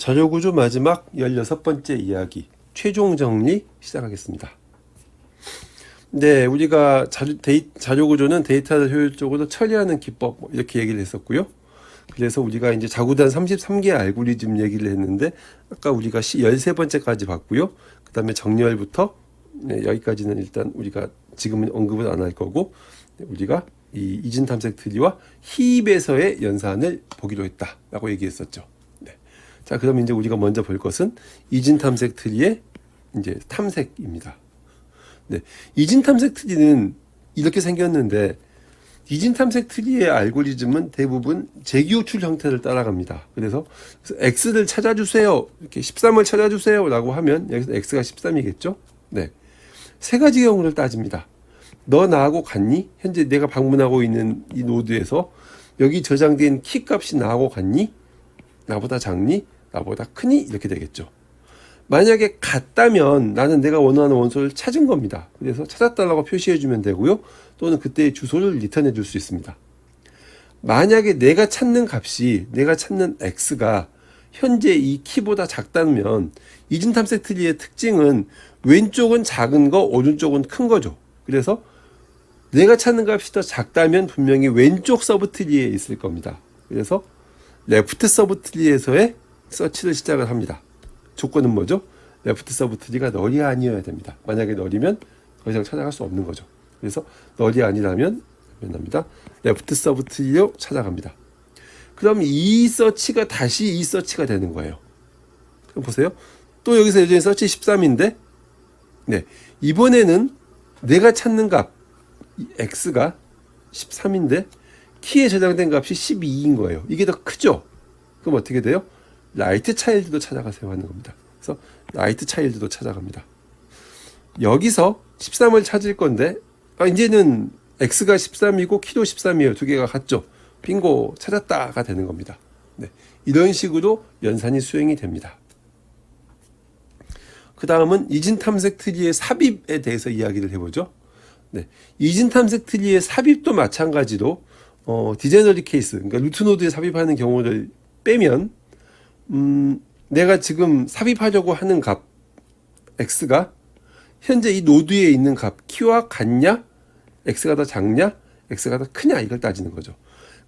자료구조 마지막 16번째 이야기, 최종 정리 시작하겠습니다. 네, 우리가 자료구조는 데이터를 효율적으로 처리하는 기법, 이렇게 얘기를 했었고요. 그래서 우리가 이제 자구단 33개 알고리즘 얘기를 했는데, 아까 우리가 13번째까지 봤고요. 그 다음에 정렬부터, 네, 여기까지는 일단 우리가 지금은 언급을 안 할 거고, 우리가 이 이진 탐색 트리와 히입에서의 연산을 보기로 했다라고 얘기했었죠. 네. 자, 그럼 이제 우리가 먼저 볼 것은 이진 탐색 트리의 이제 탐색입니다. 네. 이진 탐색 트리는 이렇게 생겼는데, 이진 탐색 트리의 알고리즘은 대부분 재기호출 형태를 따라갑니다. 그래서 x를 찾아주세요, 이렇게 13을 찾아주세요 라고 하면 여기서 x가 13이겠죠. 네. 세 가지 경우를 따집니다. 너 나하고 같니? 현재 내가 방문하고 있는 이 노드에서 여기 저장된 키 값이 나하고 같니? 나보다 작니? 나보다 크니? 이렇게 되겠죠. 만약에 같다면 나는 내가 원하는 원소를 찾은 겁니다. 그래서 찾았다라고 표시해 주면 되고요. 또는 그때의 주소를 리턴해 줄 수 있습니다. 만약에 내가 찾는 x가 현재 이 키보다 작다면 이진 탐색 트리의 특징은 왼쪽은 작은 거, 오른쪽은 큰 거죠. 그래서 내가 찾는 값이 더 작다면 분명히 왼쪽 서브트리에 있을 겁니다. 그래서 레프트 서브트리에서의 서치를 시작을 합니다. 조건은 뭐죠? 레프트 서브트리가 널이 아니어야 됩니다. 만약에 널이면 더 이상 찾아갈 수 없는 거죠. 그래서 널이 아니라면 레프트 서브트리로 찾아갑니다. 그럼 이 서치가 다시 이 서치가 되는 거예요. 그럼 보세요. 또 여기서 여전히 서치 13인데, 네, 이번에는 내가 찾는 값 x가 13인데 키에 저장된 값이 12인 거예요. 이게 더 크죠? 그럼 어떻게 돼요? 라이트 차일드도 찾아가세요 하는 겁니다. 그래서 라이트 차일드도 찾아갑니다. 여기서 13을 찾을 건데, 이제는 x가 13이고 키도 13이에요. 두 개가 같죠? 빙고, 찾았다가 되는 겁니다. 네, 이런 식으로 연산이 수행이 됩니다. 그 다음은 이진 탐색 트리의 삽입에 대해서 이야기를 해보죠. 네, 이진 탐색 트리의 삽입도 마찬가지로 디제너리 케이스, 그러니까 루트 노드에 삽입하는 경우를 빼면 내가 지금 삽입하려고 하는 값 x가 현재 이 노드에 있는 값 키와 같냐, x가 더 작냐, x가 더 크냐, 이걸 따지는 거죠.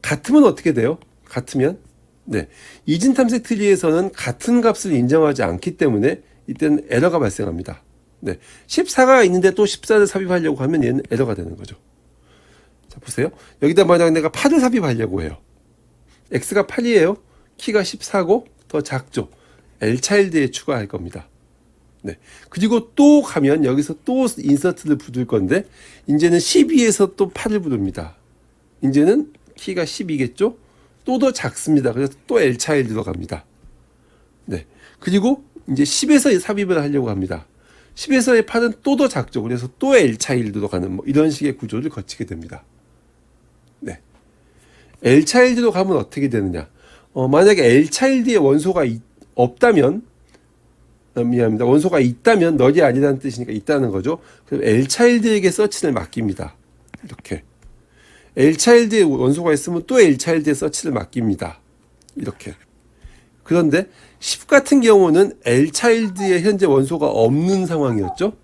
같으면 어떻게 돼요? 같으면, 네, 이진 탐색 트리에서는 같은 값을 인정하지 않기 때문에 이때는 에러가 발생합니다. 네, 14가 있는데 또 14를 삽입하려고 하면 얘는 에러가 되는 거죠. 자, 보세요. 여기다 만약 내가 8을 삽입하려고 해요. x가 8이에요. 키가 14고 더 작죠. L차일드에 추가할 겁니다. 네, 그리고 또 가면 여기서 또 인서트를 부를 건데, 이제는 12에서 또 8을 부릅니다. 이제는 키가 12겠죠? 또 더 작습니다. 그래서 또 L차일드로 갑니다. 네, 그리고 이제 10에서 삽입을 하려고 합니다. 10에서의 8은 또 더 작죠. 그래서 또 L차일드로 가는 이런 식의 구조를 거치게 됩니다. 네, L차일드로 가면 어떻게 되느냐? 만약에 L차일드의 원소가 없다면, 미안합니다. 원소가 있다면 널이 아니라는 뜻이니까 있다는 거죠. 그럼 L차일드에게 서치를 맡깁니다. 이렇게. L차일드에 원소가 있으면 또 L차일드에 서치를 맡깁니다. 이렇게. 그런데 10 같은 경우는 L차일드에 현재 원소가 없는 상황이었죠.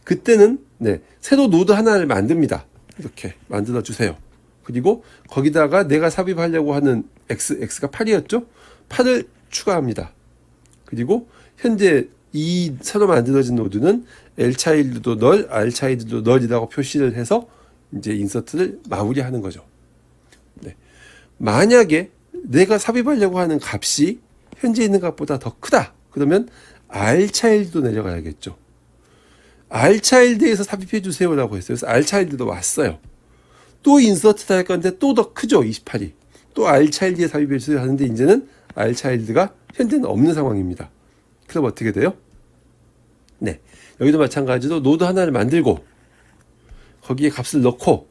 그때는, 네, 새로 노드 하나를 만듭니다. 이렇게 만들어 주세요. 그리고 거기다가 내가 삽입하려고 하는 x가 8이었죠. 8을 추가합니다. 그리고 현재 이 새로 만들어진 노드는 L차일드도 널, R차일드도 널이라고 표시를 해서 이제 인서트를 마무리하는 거죠. 네. 만약에 내가 삽입하려고 하는 값이 현재 있는 값보다 더 크다, 그러면 R차일드도 내려가야겠죠. R차일드에서 삽입해 주세요라고 했어요. 그래서 R차일드도 왔어요. 또 인서트 할 건데 또 더 크죠. 28이. 또 R차일드에 삽입해 주세요 하는데, 이제는 R차일드가 현재는 없는 상황입니다. 그럼 어떻게 돼요? 네, 여기도 마찬가지로 노드 하나를 만들고 거기에 값을 넣고,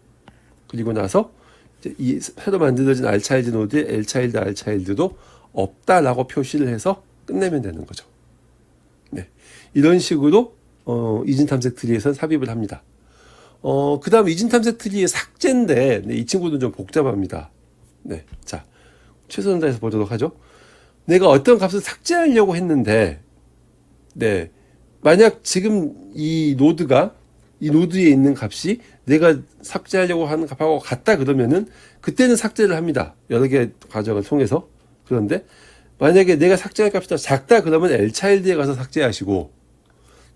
그리고 나서 이제 이 새로 만들어진 R차일드 노드에 L차일드, R차일드도 없다라고 표시를 해서 끝내면 되는 거죠. 네, 이런 식으로 이진 탐색 트리에서는 삽입을 합니다. 그 다음 이진 탐색 트리의 삭제인데, 네, 이 친구는 좀 복잡합니다. 네, 자, 최선을 다해서 보도록 하죠. 내가 어떤 값을 삭제하려고 했는데, 네, 만약 지금 이 노드에 있는 값이 내가 삭제하려고 하는 값하고 같다 그러면은 그때는 삭제를 합니다. 여러 개의 과정을 통해서. 그런데 만약에 내가 삭제할 값이 더 작다 그러면 L차일드에 가서 삭제하시고,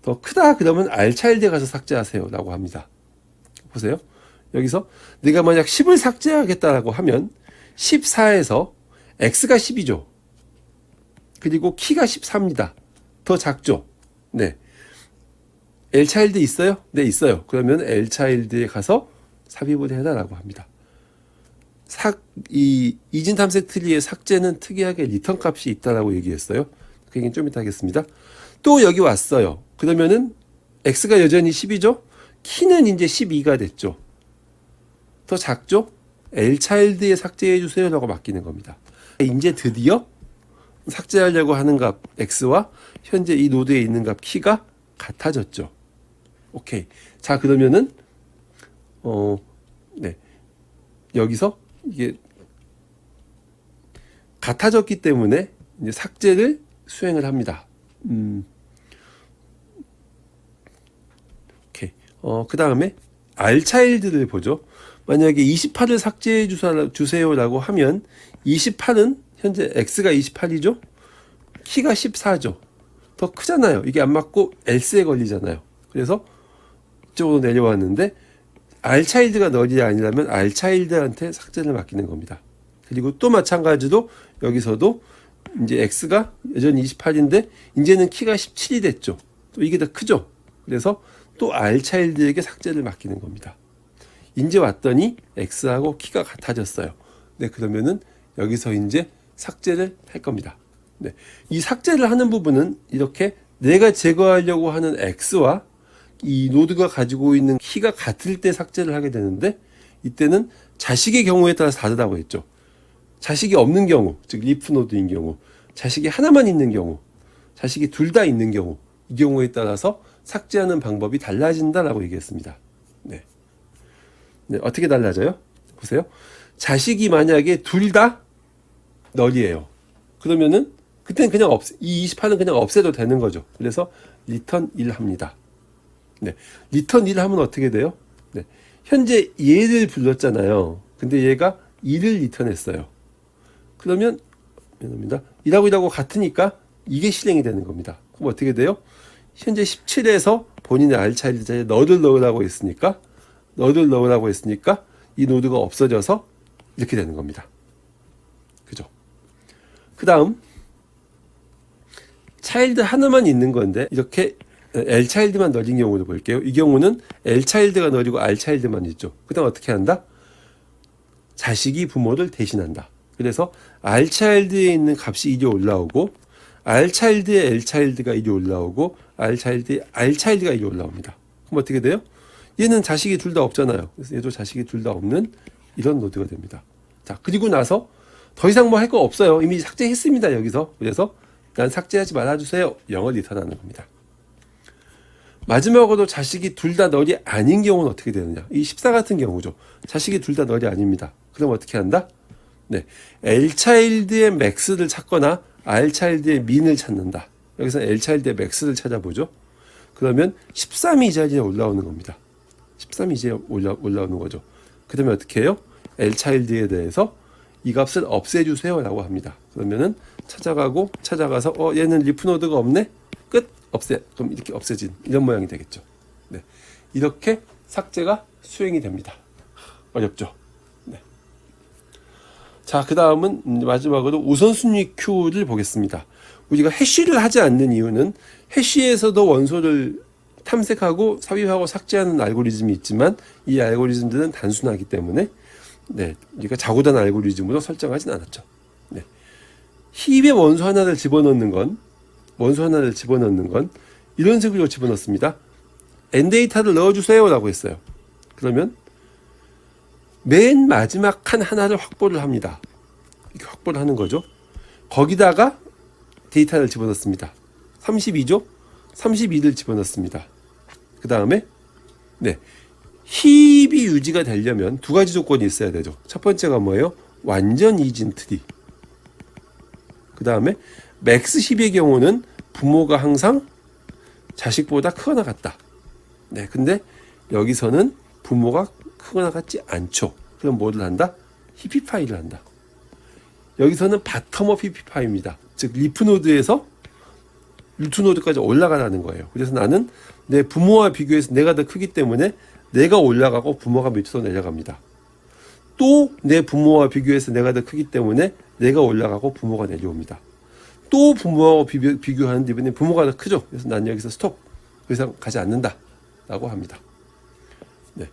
더 크다 그러면 R차일드에 가서 삭제하세요 라고 합니다. 보세요. 여기서 내가 만약 10을 삭제하겠다라고 하면 14에서 x가 10이죠. 그리고 키가 14입니다. 더 작죠. 네. L차일드 있어요? 네, 있어요. 그러면 L차일드에 가서 삽입을 해라라고 합니다. 이 이진 탐색 트리의 삭제는 특이하게 리턴 값이 있다라고 얘기했어요. 그 얘기는 좀 이따 하겠습니다. 또 여기 왔어요. 그러면은 x가 여전히 10이죠? 키는 이제 12가 됐죠. 더 작죠? L차일드에 삭제해 주세요 라고 맡기는 겁니다. 이제 드디어 삭제하려고 하는 값 x와 현재 이 노드에 있는 값 키가 같아졌죠. 오케이. 자, 그러면은 네. 여기서 이게 같아졌기 때문에 이제 삭제를 수행을 합니다. 오케이. 그 다음에 R차일드를 보죠. 만약에 28을 삭제해 주세요라고 하면 28은 현재 x가 28이죠. 키가 14죠. 더 크잖아요. 이게 안 맞고 else에 걸리잖아요. 그래서 이쪽으로 내려왔는데 R차일드가 널이 아니라면 R차일드한테 삭제를 맡기는 겁니다. 그리고 또 마찬가지로 여기서도 이제 x가 여전히 28인데 이제는 키가 17이 됐죠. 또 이게 더 크죠. 그래서 또 R차일드에게 삭제를 맡기는 겁니다. 이제 왔더니 x하고 키가 같아졌어요. 네, 그러면은 여기서 이제 삭제를 할 겁니다. 네, 이 삭제를 하는 부분은 이렇게 내가 제거하려고 하는 x와 이 노드가 가지고 있는 키가 같을 때 삭제를 하게 되는데, 이때는 자식의 경우에 따라서 다르다고 했죠. 자식이 없는 경우, 즉 리프 노드인 경우, 자식이 하나만 있는 경우, 자식이 둘 다 있는 경우, 이 경우에 따라서 삭제하는 방법이 달라진다라고 얘기했습니다. 네. 네, 어떻게 달라져요? 보세요. 자식이 만약에 둘 다 널이에요. 그러면은 그때는 그냥 이 28은 그냥 없애도 되는 거죠. 그래서 리턴 1 합니다. 네. 리턴 1 하면 어떻게 돼요? 네. 현재 얘를 불렀잖아요. 근데 얘가 2를 리턴했어요. 그러면 1하고 같으니까 이게 실행이 되는 겁니다. 그럼 어떻게 돼요? 현재 17에서 본인의 R차일드 자리에 너를 넣으라고 했으니까 이 노드가 없어져서 이렇게 되는 겁니다. 그죠? 그 다음 차일드 하나만 있는 건데 이렇게 L차일드만 널인 경우를 볼게요. 이 경우는 L차일드가 널이고 R차일드만 있죠. 그 다음 어떻게 한다? 자식이 부모를 대신한다. 그래서 R차일드에 있는 값이 이리 올라오고 R차일드에 L차일드가 이리 올라오고 R차일드에 R차일드가 이리 올라옵니다. 그럼 어떻게 돼요? 얘는 자식이 둘 다 없잖아요. 그래서 얘도 자식이 둘 다 없는 이런 노드가 됩니다. 자, 그리고 나서 더 이상 뭐 할 거 없어요. 이미 삭제했습니다. 여기서. 그래서 난 삭제하지 말아주세요. 0을 리턴하는 겁니다. 마지막으로 자식이 둘 다 널이 아닌 경우는 어떻게 되느냐. 이 14 같은 경우죠. 자식이 둘 다 널이 아닙니다. 그럼 어떻게 한다? 네, L차일드의 맥스를 찾거나 R차일드의 민을 찾는다. 여기서 L차일드의 맥스를 찾아보죠. 그러면 13이 이 자리에 올라오는 겁니다. 13이 이제 올라오는 거죠. 그 다음에 어떻게 해요? L차일드에 대해서 이 값을 없애주세요 라고 합니다. 그러면은 찾아가서 얘는 리프노드가 없네? 끝! 없애. 그럼 이렇게 없애진 이런 모양이 되겠죠. 네, 이렇게 삭제가 수행이 됩니다. 어렵죠? 네. 자, 그 다음은 마지막으로 우선순위 큐를 보겠습니다. 우리가 해쉬를 하지 않는 이유는 해쉬에서도 원소를 탐색하고 삽입하고 삭제하는 알고리즘이 있지만 이 알고리즘들은 단순하기 때문에 네, 우리가 자고단 알고리즘으로 설정하진 않았죠. 네. 힙에 원소 하나를 집어넣는 건 이런 식으로 집어넣습니다. n데이터를 넣어주세요 라고 했어요. 그러면 맨 마지막 칸 하나를 확보를 합니다. 이렇게 확보를 하는 거죠. 거기다가 데이터를 집어넣습니다. 32죠? 32를 집어넣습니다. 그 다음에 네, 힙이 유지가 되려면 두 가지 조건이 있어야 되죠. 첫 번째가 뭐예요? 완전 이진 트리. 그 다음에 맥스 10의 경우는 부모가 항상 자식보다 크거나 같다. 네, 근데 여기서는 부모가 크거나 같지 않죠. 그럼 뭐를 한다? 히피파이를 한다. 여기서는 바텀업 히피파이입니다. 즉 리프노드에서 루트노드까지 올라가라는 거예요. 그래서 나는 내 부모와 비교해서 내가 더 크기 때문에 내가 올라가고 부모가 밑으로 내려갑니다. 또 내 부모와 비교해서 내가 더 크기 때문에 내가 올라가고 부모가 내려옵니다. 또 부모하고 비교하는데 이번에 부모가 더 크죠. 그래서 난 여기서 스톱. 그 이상 가지 않는다. 라고 합니다. 네.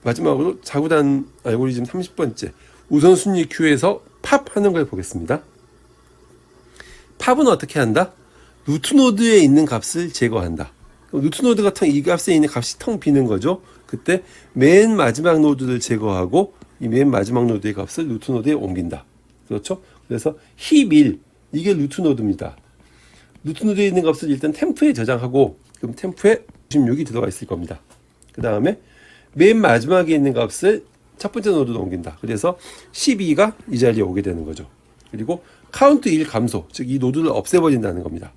마지막으로 자구단 알고리즘 30번째. 우선순위 큐에서 팝 하는 걸 보겠습니다. 팝은 어떻게 한다? 루트노드에 있는 값을 제거한다. 루트노드가 이 값에 있는 값이 텅 비는 거죠. 그때 맨 마지막 노드를 제거하고 이 맨 마지막 노드의 값을 루트노드에 옮긴다. 그렇죠? 그래서 힙 1, 이게 루트노드입니다. 루트노드에 있는 값을 일단 템프에 저장하고 그럼 템프에 96이 들어가 있을 겁니다. 그 다음에 맨 마지막에 있는 값을 첫 번째 노드로 옮긴다. 그래서 12가 이 자리에 오게 되는 거죠. 그리고 카운트 1 감소, 즉 이 노드를 없애버린다는 겁니다.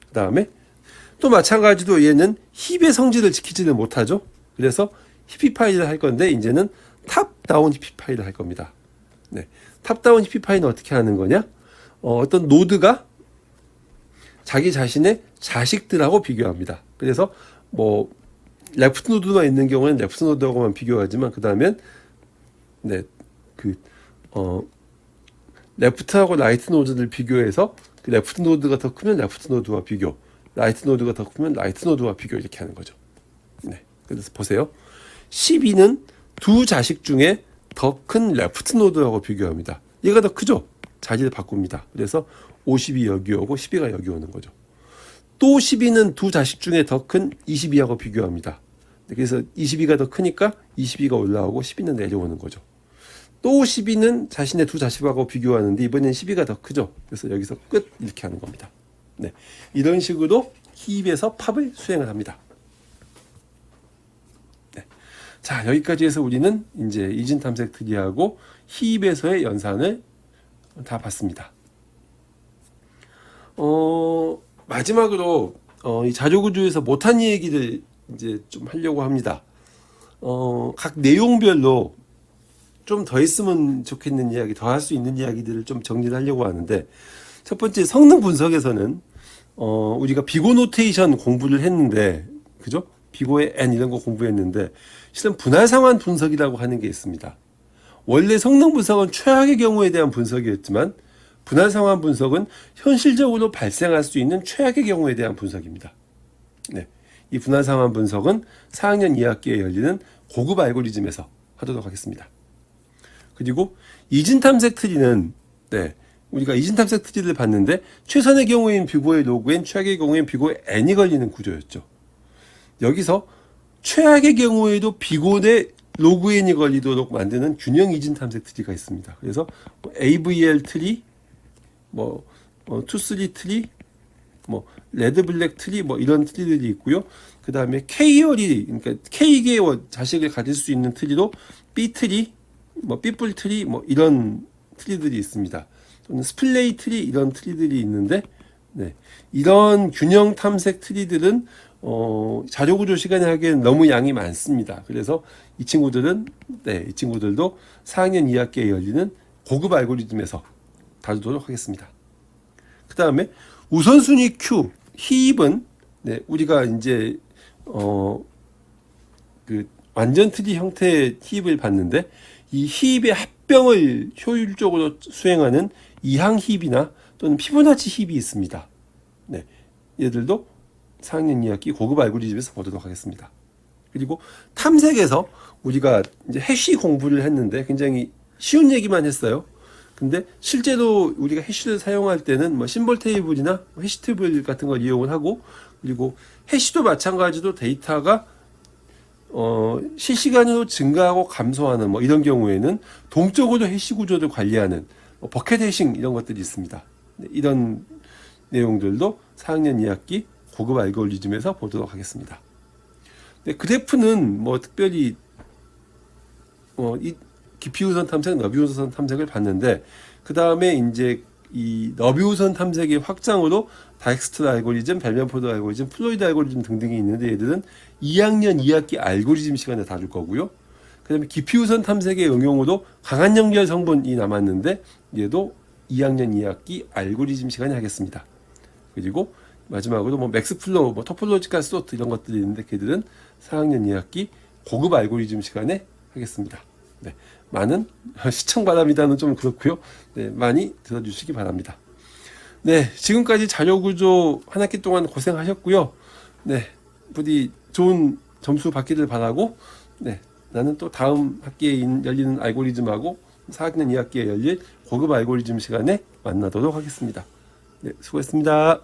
그 다음에 또 마찬가지로 얘는 힙의 성질을 지키지는 못하죠. 그래서 히피파이를 할 건데 이제는 탑다운 히피파이를 할 겁니다. 네, 탑다운 히피파이는 어떻게 하는 거냐? 어떤 노드가 자기 자신의 자식들하고 비교합니다. 그래서 뭐 레프트 노드가 있는 경우는 레프트 노드하고만 비교하지만 그 다음엔 레프트하고 라이트 노드를 비교해서 그 레프트 노드가 더 크면 레프트 노드와 비교, 라이트 노드가 더 크면 라이트 노드와 비교 이렇게 하는 거죠. 네, 그래서 보세요. 12는 두 자식 중에 더 큰 레프트 노드하고 비교합니다. 얘가 더 크죠? 자리를 바꿉니다. 그래서 50이 여기 오고 12가 여기 오는 거죠. 또 12는 두 자식 중에 더 큰 22하고 비교합니다. 그래서 22가 더 크니까 22가 올라오고 12는 내려오는 거죠. 또 12는 자신의 두 자식하고 비교하는데 이번엔 12가 더 크죠. 그래서 여기서 끝 이렇게 하는 겁니다. 네, 이런 식으로 힙에서 팝을 수행을 합니다. 네. 자, 여기까지 해서 우리는 이제 이진 탐색 트리하고 힙에서의 연산을 다 봤습니다. 마지막으로 이 자료구조에서 못한 얘기를 이제 좀 하려고 합니다. 각 내용별로 좀 더 했으면 좋겠는 이야기, 더 할 수 있는 이야기들을 좀 정리를 하려고 하는데, 첫 번째 성능 분석에서는 우리가 비고 노테이션 공부를 했는데, 그죠? 비고의 n 이런 거 공부했는데, 실은 분할 상환 분석이라고 하는 게 있습니다. 원래 성능 분석은 최악의 경우에 대한 분석이었지만 분할 상환 분석은 현실적으로 발생할 수 있는 최악의 경우에 대한 분석입니다. 네, 이 분할 상환 분석은 4학년 2학기에 열리는 고급 알고리즘에서 하도록 하겠습니다. 그리고 이진 탐색 트리는 우리가 이진 탐색 트리를 봤는데 최선의 경우엔 비고의 로그 n, 최악의 경우엔 비고의 n이 걸리는 구조였죠. 여기서 최악의 경우에도 비고 대 로그 n이 걸리도록 만드는 균형 이진 탐색 트리가 있습니다. 그래서 AVL 트리, 투쓰리 트리, 레드 블랙 트리, 이런 트리들이 있고요. 그 다음에 K열이, 그러니까 K개의 자식을 가질 수 있는 트리로 B 트리, 삐뿔 트리, 이런 트리들이 있습니다. 또는 스플레이 트리, 이런 트리들이 있는데, 네, 이런 균형 탐색 트리들은 자료구조 시간에 하기엔 너무 양이 많습니다. 그래서 이 친구들도 4학년 2학기에 열리는 고급 알고리즘에서 다루도록 하겠습니다. 그 다음에 우선순위 Q, 힙은 우리가 이제 그 완전 트리 형태의 힙을 봤는데 이 힙의 합병을 효율적으로 수행하는 이항 힙이나 또는 피보나치 힙이 있습니다. 네, 얘들도 4학년 2학기 고급 알고리즘에서 보도록 하겠습니다. 그리고 탐색에서 우리가 이제 해시 공부를 했는데 굉장히 쉬운 얘기만 했어요. 근데 실제로 우리가 해시를 사용할 때는 심볼 테이블이나 해시 테이블 같은 걸 이용을 하고, 그리고 해시도 마찬가지로 데이터가 실시간으로 증가하고 감소하는 이런 경우에는 동적으로 해시 구조를 관리하는 버켓 해싱 이런 것들이 있습니다. 네, 이런 내용들도 4학년 2학기 고급 알고리즘에서 보도록 하겠습니다. 네, 그래프는 특별히 이 깊이 우선 탐색, 너비 우선 탐색을 봤는데 그 다음에 이제 이 너비우선 탐색의 확장으로 다익스트라 알고리즘, 벨멘포드 알고리즘, 플로이드 알고리즘 등등이 있는데 얘들은 2학년 2학기 알고리즘 시간에 다룰 거고요. 그다음에 깊이우선 탐색의 응용으로 강한 연결 성분이 남았는데 얘도 2학년 2학기 알고리즘 시간에 하겠습니다. 그리고 마지막으로 뭐 맥스플로우, 뭐 토폴로지컬 소트 이런 것들이 있는데 걔들은 4학년 2학기 고급 알고리즘 시간에 하겠습니다. 네, 많은 시청 바랍니다는 좀 그렇고요. 네, 많이 들어주시기 바랍니다. 네, 지금까지 자료구조 한 학기 동안 고생하셨고요. 네, 부디 좋은 점수 받기를 바라고, 네, 나는 또 다음 학기에 열리는 알고리즘하고 4학년 2학기에 열릴 고급 알고리즘 시간에 만나도록 하겠습니다. 네, 수고했습니다.